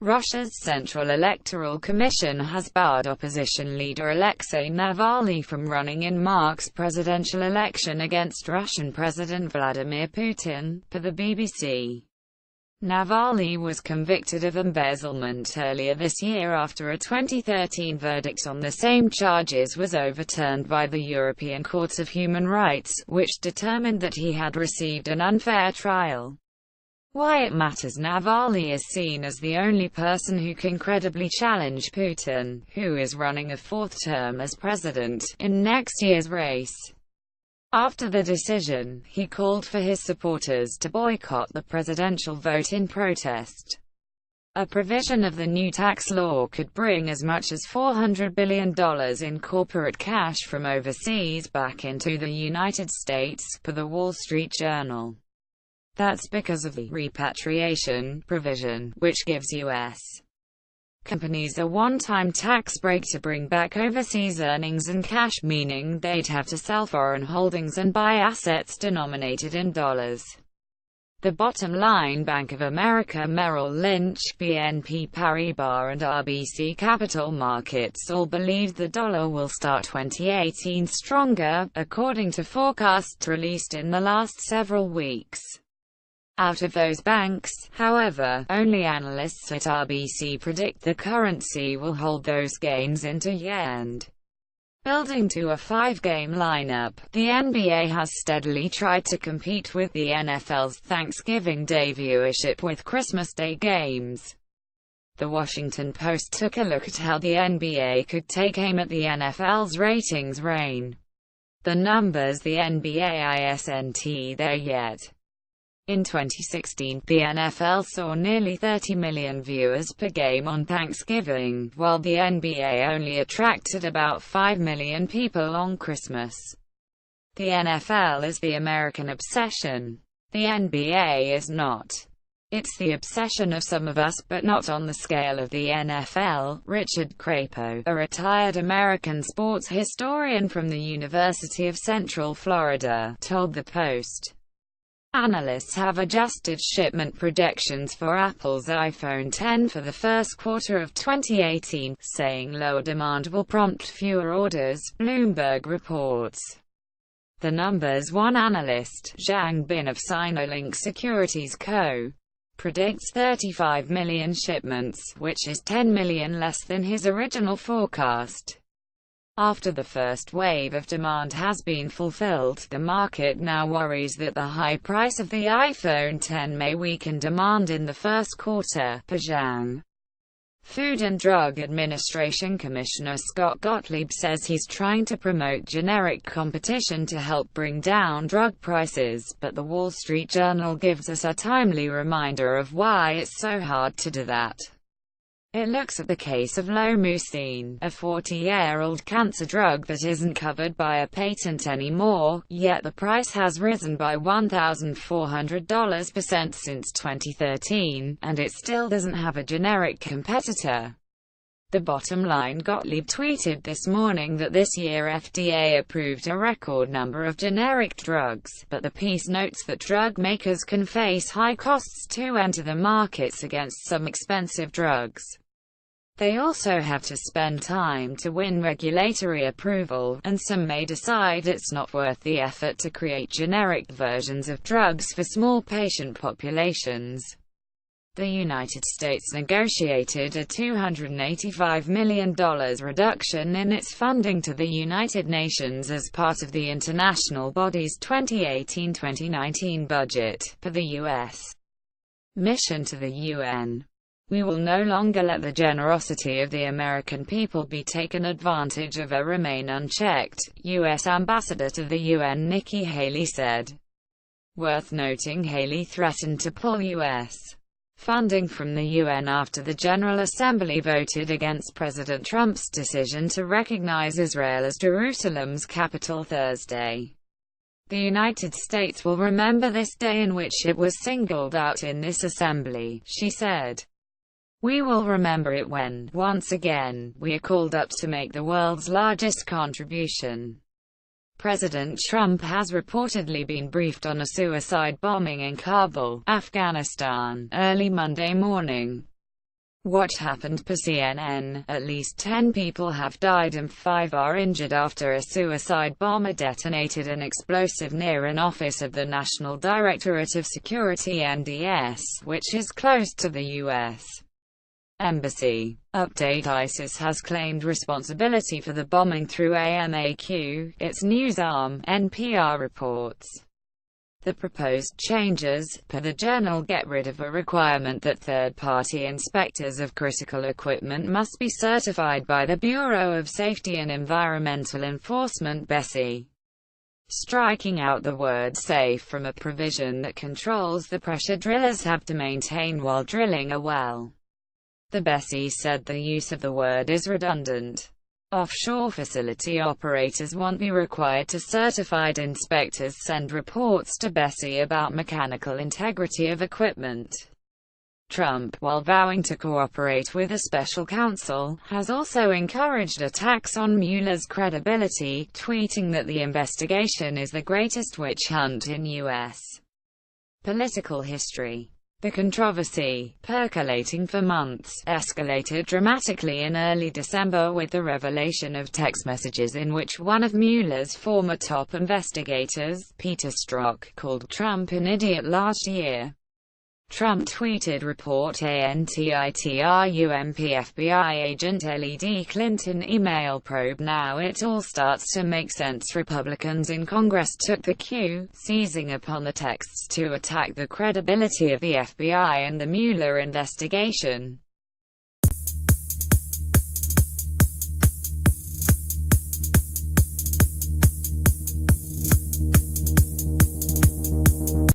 Russia's Central Electoral Commission has barred opposition leader Alexei Navalny from running in March's presidential election against Russian President Vladimir Putin, per the BBC. Navalny was convicted of embezzlement earlier this year after a 2013 verdict on the same charges was overturned by the European Court of Human Rights, which determined that he had received an unfair trial. Why it matters: Navalny is seen as the only person who can credibly challenge Putin, who is running a fourth term as president, in next year's race. After the decision, he called for his supporters to boycott the presidential vote in protest. A provision of the new tax law could bring as much as $400 billion in corporate cash from overseas back into the United States, per the Wall Street Journal. That's because of the repatriation provision, which gives U.S. companies a one-time tax break to bring back overseas earnings and cash, meaning they'd have to sell foreign holdings and buy assets denominated in dollars. The bottom line: Bank of America, Merrill Lynch, BNP Paribas and RBC Capital Markets all believe the dollar will start 2018 stronger, according to forecasts released in the last several weeks. Out of those banks, however, only analysts at RBC predict the currency will hold those gains into year-end. Building to a five-game lineup, the NBA has steadily tried to compete with the NFL's Thanksgiving Day viewership with Christmas Day games. The Washington Post took a look at how the NBA could take aim at the NFL's ratings reign. The numbers the NBA isn't there yet. In 2016, the NFL saw nearly 30 million viewers per game on Thanksgiving, while the NBA only attracted about 5 million people on Christmas. The NFL is the American obsession. The NBA is not. It's the obsession of some of us, but not on the scale of the NFL, Richard Crapo, a retired American sports historian from the University of Central Florida, told the Post. Analysts have adjusted shipment projections for Apple's iPhone X for the first quarter of 2018, saying lower demand will prompt fewer orders, Bloomberg reports. The numbers one analyst, Zhang Bin of Sinolink Securities Co., predicts 35 million shipments, which is 10 million less than his original forecast. After the first wave of demand has been fulfilled, the market now worries that the high price of the iPhone X may weaken demand in the first quarter, per Zhang. Food and Drug Administration Commissioner Scott Gottlieb says he's trying to promote generic competition to help bring down drug prices, but the Wall Street Journal gives us a timely reminder of why it's so hard to do that. It looks at the case of lomustine, a 40-year-old cancer drug that isn't covered by a patent anymore, yet the price has risen by $1,400% since 2013, and it still doesn't have a generic competitor. The bottom line: Gottlieb tweeted this morning that this year FDA approved a record number of generic drugs, but the piece notes that drug makers can face high costs to enter the markets against some expensive drugs. They also have to spend time to win regulatory approval, and some may decide it's not worth the effort to create generic versions of drugs for small patient populations. The United States negotiated a $285 million reduction in its funding to the United Nations as part of the international body's 2018-2019 budget, per the U.S. mission to the UN. We will no longer let the generosity of the American people be taken advantage of or remain unchecked, U.S. Ambassador to the UN Nikki Haley said. Worth noting, Haley threatened to pull U.S. funding from the UN after the General Assembly voted against President Trump's decision to recognize Israel as Jerusalem's capital Thursday. The United States will remember this day in which it was singled out in this assembly, she said. We will remember it when, once again, we are called up to make the world's largest contribution. President Trump has reportedly been briefed on a suicide bombing in Kabul, Afghanistan, early Monday morning. What happened per CNN? At least 10 people have died and 5 are injured after a suicide bomber detonated an explosive near an office of the National Directorate of Security (NDS), which is close to the U.S. Embassy. Update: ISIS has claimed responsibility for the bombing through AMAQ, its news arm, NPR reports. The proposed changes, per the Journal, get rid of a requirement that third-party inspectors of critical equipment must be certified by the Bureau of Safety and Environmental Enforcement (BSEE), striking out the word safe from a provision that controls the pressure drillers have to maintain while drilling a well. The BSEE said the use of the word is redundant. Offshore facility operators won't be required to certified inspectors send reports to BSEE about mechanical integrity of equipment. Trump, while vowing to cooperate with a special counsel, has also encouraged attacks on Mueller's credibility, tweeting that the investigation is the greatest witch hunt in U.S. political history. The controversy, percolating for months, escalated dramatically in early December with the revelation of text messages in which one of Mueller's former top investigators, Peter Strzok, called Trump an idiot last year. Trump tweeted, "Report ANTITRUMP FBI agent LED Clinton email probe now it all starts to make sense. Republicans in Congress took the cue, seizing upon the texts to attack the credibility of the FBI and the Mueller investigation."